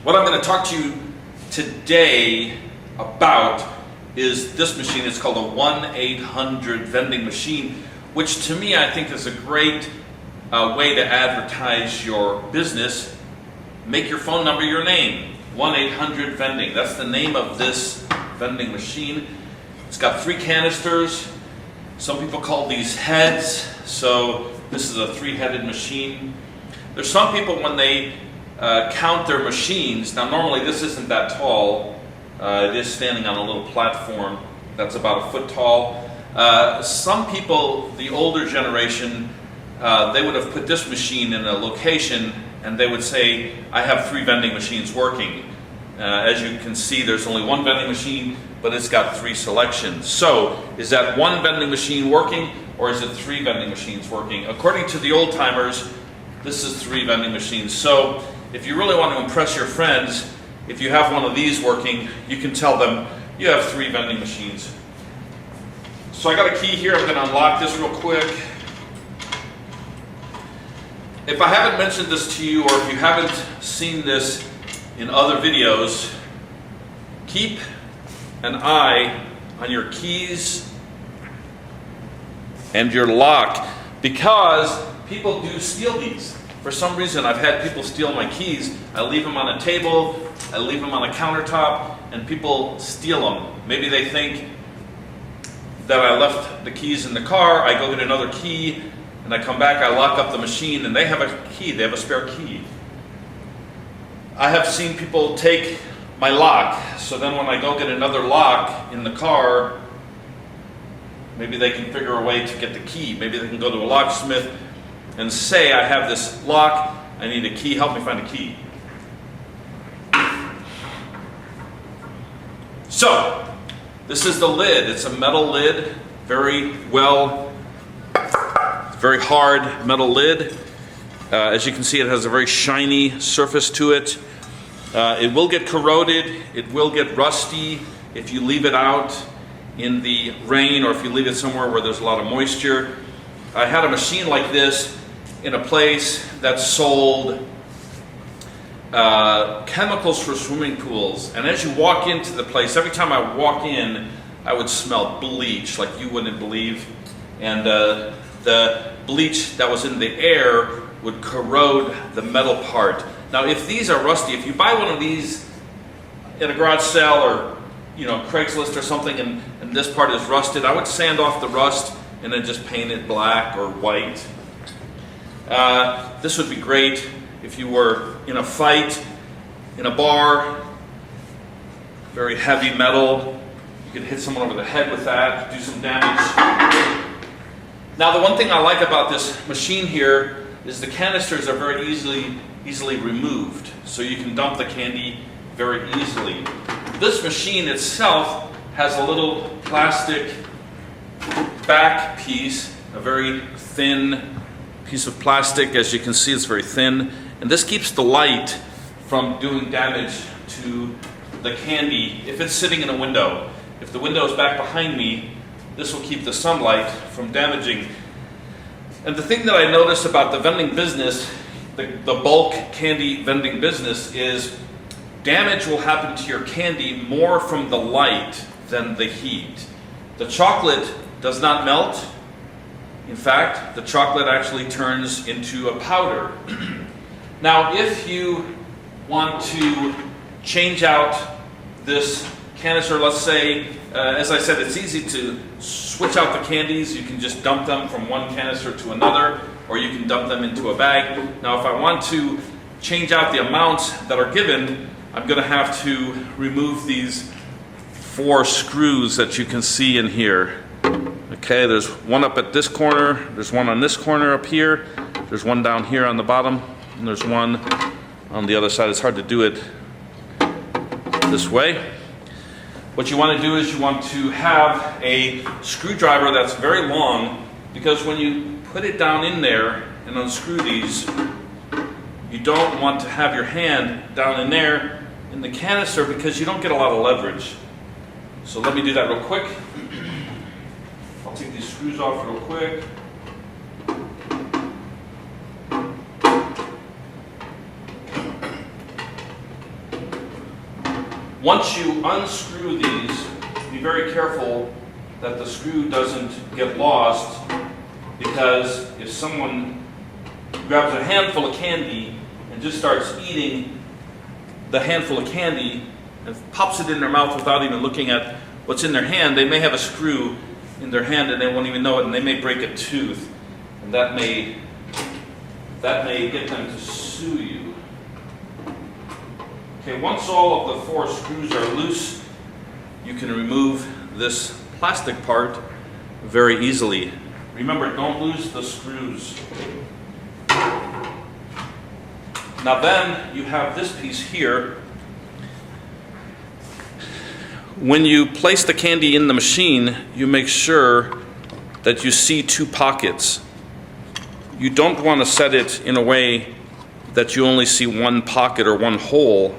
What I'm going to talk to you today about is this machine. It's called a 1-800 vending machine, which to me I think is a great way to advertise your business. Make your phone number your name. 1-800 vending. That's the name of this vending machine. It's got 3 canisters. Some people call these heads. So this is a 3-headed machine. There's some people when they count their machines. Now normally this isn't that tall. It is standing on a little platform that's about 1 foot tall. Some people, the older generation, they would have put this machine in a location and they would say, I have 3 vending machines working. As you can see, there's only 1 vending machine, but it's got 3 selections. So is that 1 vending machine working, or is it 3 vending machines working? According to the old timers, this is 3 vending machines. So if you really want to impress your friends, if you have one of these working, you can tell them you have 3 vending machines. So I got a key here. I'm going to unlock this real quick. If I haven't mentioned this to you, or if you haven't seen this in other videos, keep an eye on your keys and your lock, because people do steal these. For some reason, I've had people steal my keys. I leave them on a table, I leave them on a countertop, and people steal them. Maybe they think that I left the keys in the car, I go get another key, and I come back, I lock up the machine, and they have a key, they have a spare key. I have seen people take my lock, so then when I go get another lock in the car, maybe they can figure a way to get the key. Maybe they can go to a locksmith and say, I have this lock, I need a key, help me find a key. So, this is the lid. It's a metal lid, very hard metal lid. As you can see, it has a very shiny surface to it. It will get corroded, it will get rusty if you leave it out in the rain, or if you leave it somewhere where there's a lot of moisture. I had a machine like this in a place that sold chemicals for swimming pools, and as you walk into the place, every time I walk in, I would smell bleach like you wouldn't believe, and the bleach that was in the air would corrode the metal part. Now if these are rusty, if you buy one of these in a garage sale or Craigslist or something, and this part is rusted, I would sand off the rust and then just paint it black or white. This would be great if you were in a fight, in a bar, very heavy metal. You could hit someone over the head with that, do some damage. Now the one thing I like about this machine here is the canisters are very easily removed, so you can dump the candy very easily. This machine itself has a little plastic back piece, a very thin piece of plastic. As you can see, it's very thin, and this keeps the light from doing damage to the candy if it's sitting in a window. If the window is back behind me, this will keep the sunlight from damaging. And the thing that I noticed about the vending business, the bulk candy vending business, is damage will happen to your candy more from the light than the heat. The chocolate does not melt. In fact, the chocolate actually turns into a powder. Now, if you want to change out this canister, let's say, as I said, it's easy to switch out the candies. You can just dump them from one canister to another, or you can dump them into a bag. Now, if I want to change out the amounts that are given, I'm going to have to remove these 4 screws that you can see in here. Okay, there's one up at this corner, there's one on this corner up here, there's one down here on the bottom, and there's one on the other side. It's hard to do it this way. What you want to do is you want to have a screwdriver that's very long, because when you put it down in there and unscrew these, you don't want to have your hand down in there in the canister, because you don't get a lot of leverage. So let me do that real quick. I'll take these screws off real quick. Once you unscrew these, be very careful that the screw doesn't get lost, because if someone grabs a handful of candy and just starts eating the handful of candy and pops it in their mouth without even looking at what's in their hand, they may have a screw in their hand and they won't even know it, and they may break a tooth, and that may get them to sue you. Okay, once all of the 4 screws are loose, you can remove this plastic part very easily. Remember, don't lose the screws. Now then, you have this piece here. When you place the candy in the machine, you make sure that you see 2 pockets. You don't want to set it in a way that you only see 1 pocket or 1 hole.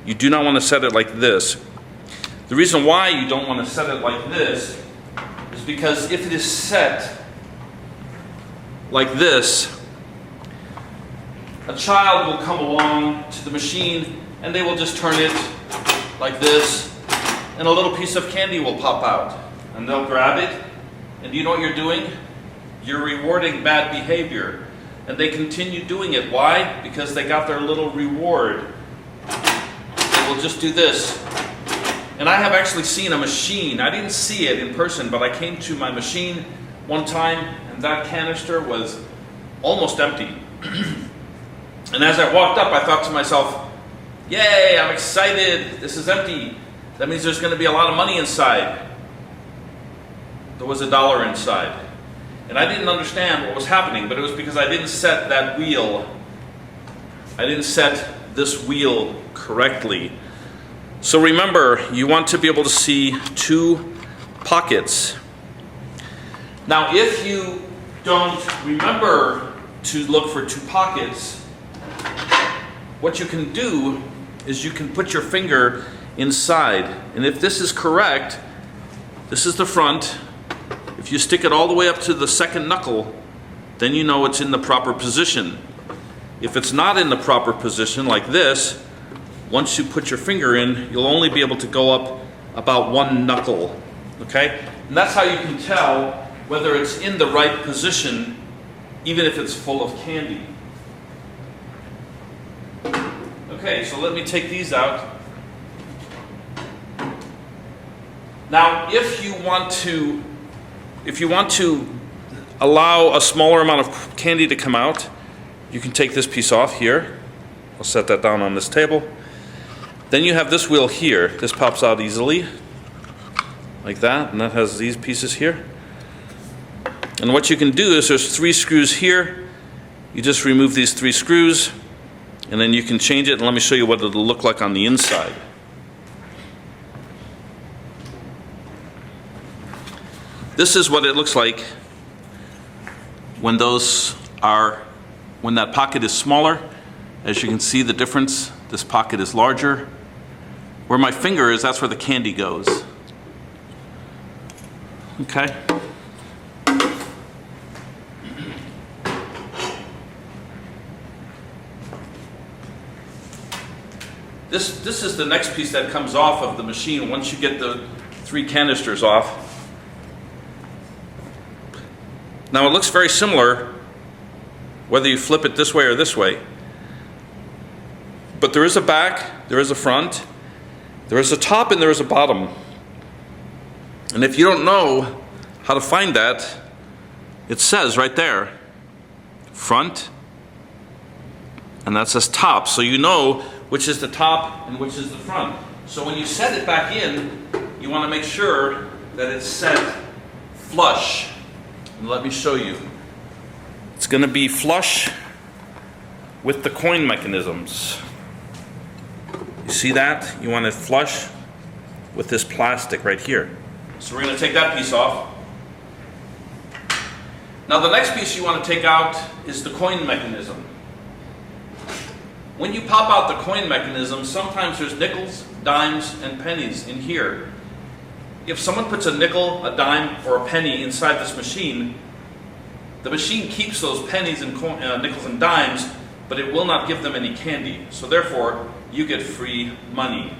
You do not want to set it like this. The reason why you don't want to set it like this is because if it is set like this, a child will come along to the machine and they will just turn it like this, and a little piece of candy will pop out, and they'll grab it, and you know what you're doing? You're rewarding bad behavior, and they continue doing it. Why? Because they got their little reward. They will just do this. And I have actually seen a machine. I didn't see it in person, but I came to my machine one time, and that canister was almost empty. And as I walked up, I thought to myself, yay, I'm excited, this is empty. That means there's going to be a lot of money inside. There was $1 inside. And I didn't understand what was happening, but it was because I didn't set that wheel. I didn't set this wheel correctly. So remember, you want to be able to see 2 pockets. Now, if you don't remember to look for 2 pockets, what you can do is you can put your finger inside. And if this is correct, this is the front. If you stick it all the way up to the second knuckle, then you know it's in the proper position. If it's not in the proper position, like this, once you put your finger in, you'll only be able to go up about 1 knuckle. Okay? And that's how you can tell whether it's in the right position, even if it's full of candy. Okay, so let me take these out. Now, if you want to allow a smaller amount of candy to come out, you can take this piece off here. I'll set that down on this table. Then you have this wheel here. This pops out easily, like that, and that has these pieces here. And what you can do is there's 3 screws here. You just remove these 3 screws, and then you can change it, and let me show you what it'll look like on the inside. This is what it looks like when that pocket is smaller. As you can see the difference, this pocket is larger. Where my finger is, that's where the candy goes. Okay. This is the next piece that comes off of the machine once you get the 3 canisters off. Now it looks very similar whether you flip it this way or this way. But there is a back, there is a front, there is a top, and there is a bottom. And if you don't know how to find that, it says right there, front, and that says top. So you know which is the top and which is the front. So when you set it back in, you want to make sure that it's set flush. And let me show you. It's going to be flush with the coin mechanisms. You see that? You want it flush with this plastic right here. So we're going to take that piece off. Now the next piece you want to take out is the coin mechanism. When you pop out the coin mechanism, sometimes there's nickels, dimes, and pennies in here. If someone puts a nickel, a dime, or a penny inside this machine, the machine keeps those pennies and nickels and dimes, but it will not give them any candy. So therefore, you get free money.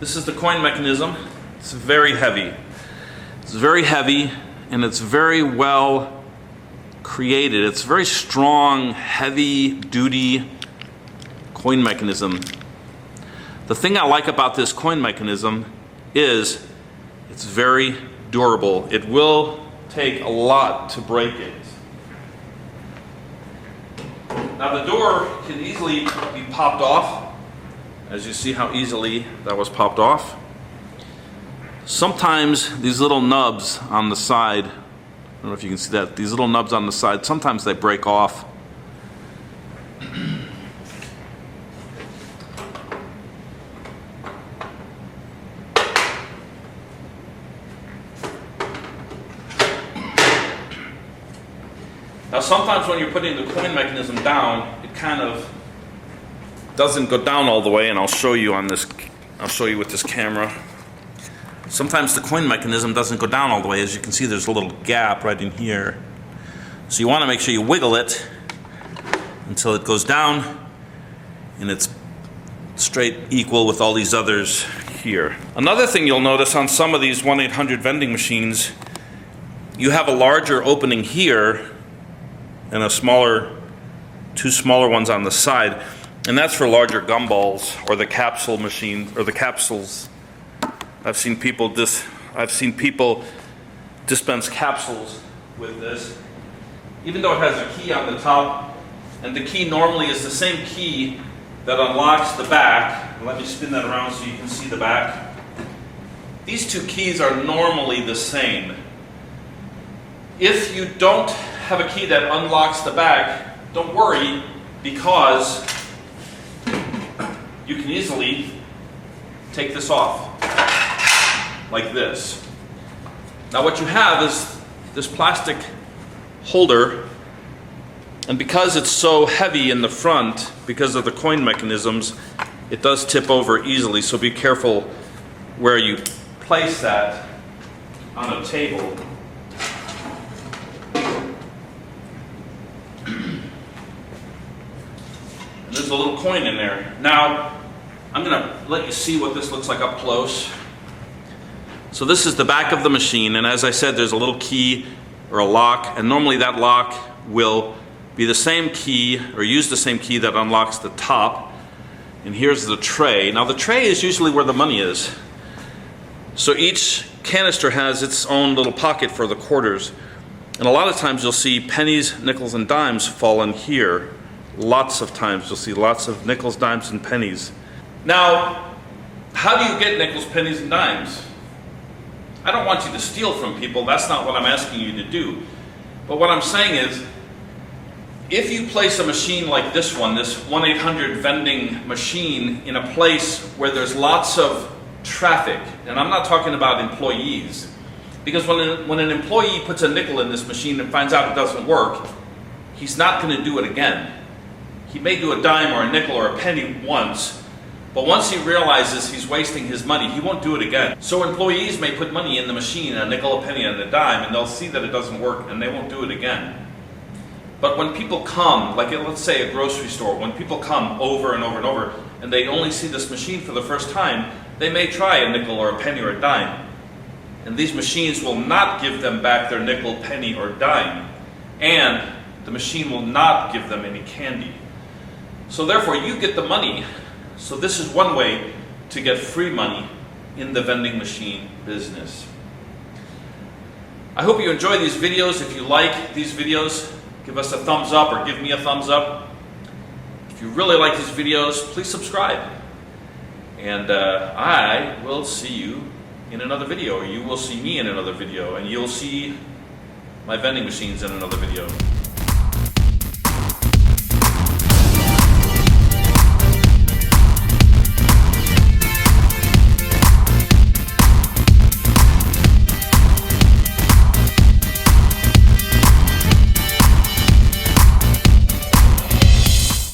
This is the coin mechanism. It's very heavy. It's very heavy and it's very well created. It's a very strong, heavy duty coin mechanism. The thing I like about this coin mechanism is it's very durable. It will take a lot to break it. Now the door can easily be popped off, as you see how easily that was popped off. Sometimes these little nubs on the side, I don't know if you can see that, these little nubs on the side, sometimes they break off. Now sometimes when you're putting the coin mechanism down, it kind of doesn't go down all the way, and I'll show you on this, I'll show you with this camera. Sometimes the coin mechanism doesn't go down all the way. As you can see, there's a little gap right in here. So you want to make sure you wiggle it until it goes down and it's straight equal with all these others here. Another thing you'll notice on some of these 1-800 vending machines, you have a larger opening here and a smaller, two smaller ones on the side, and that's for larger gumballs or the capsule machine or the capsules. I've seen people dispense capsules with this, even though it has a key on the top, and the key normally is the same key that unlocks the back. Let me spin that around so you can see the back. These two keys are normally the same. If you don't have a key that unlocks the back, don't worry, because you can easily take this off like this. Now what you have is this plastic holder, and because it's so heavy in the front, because of the coin mechanisms, it does tip over easily, so be careful where you place that on a table. And there's a little coin in there. Now, I'm going to let you see what this looks like up close. So this is the back of the machine, and as I said, there's a little key or a lock, and normally that lock will be the same key or use the same key that unlocks the top. And here's the tray. Now the tray is usually where the money is. So each canister has its own little pocket for the quarters, and a lot of times you'll see pennies, nickels, and dimes fall in here. Lots of times you'll see lots of nickels, dimes, and pennies. Now, how do you get nickels, pennies, and dimes? I don't want you to steal from people. That's not what I'm asking you to do. But what I'm saying is, if you place a machine like this one, this 1-800 vending machine, in a place where there's lots of traffic, and I'm not talking about employees, because when an employee puts a nickel in this machine and finds out it doesn't work, he's not going to do it again. He may do a dime or a nickel or a penny once, but once he realizes he's wasting his money, he won't do it again. So employees may put money in the machine, a nickel, a penny, and a dime, and they'll see that it doesn't work, and they won't do it again. But when people come, like let's say a grocery store, when people come over and over and over, and they only see this machine for the first time, they may try a nickel or a penny or a dime. And these machines will not give them back their nickel, penny, or dime. And the machine will not give them any candy. So therefore, you get the money. So this is one way to get free money in the vending machine business. I hope you enjoy these videos. If you like these videos, give us a thumbs up or give me a thumbs up. If you really like these videos, please subscribe. And I will see you in another video, or you will see me in another video, and you'll see my vending machines in another video.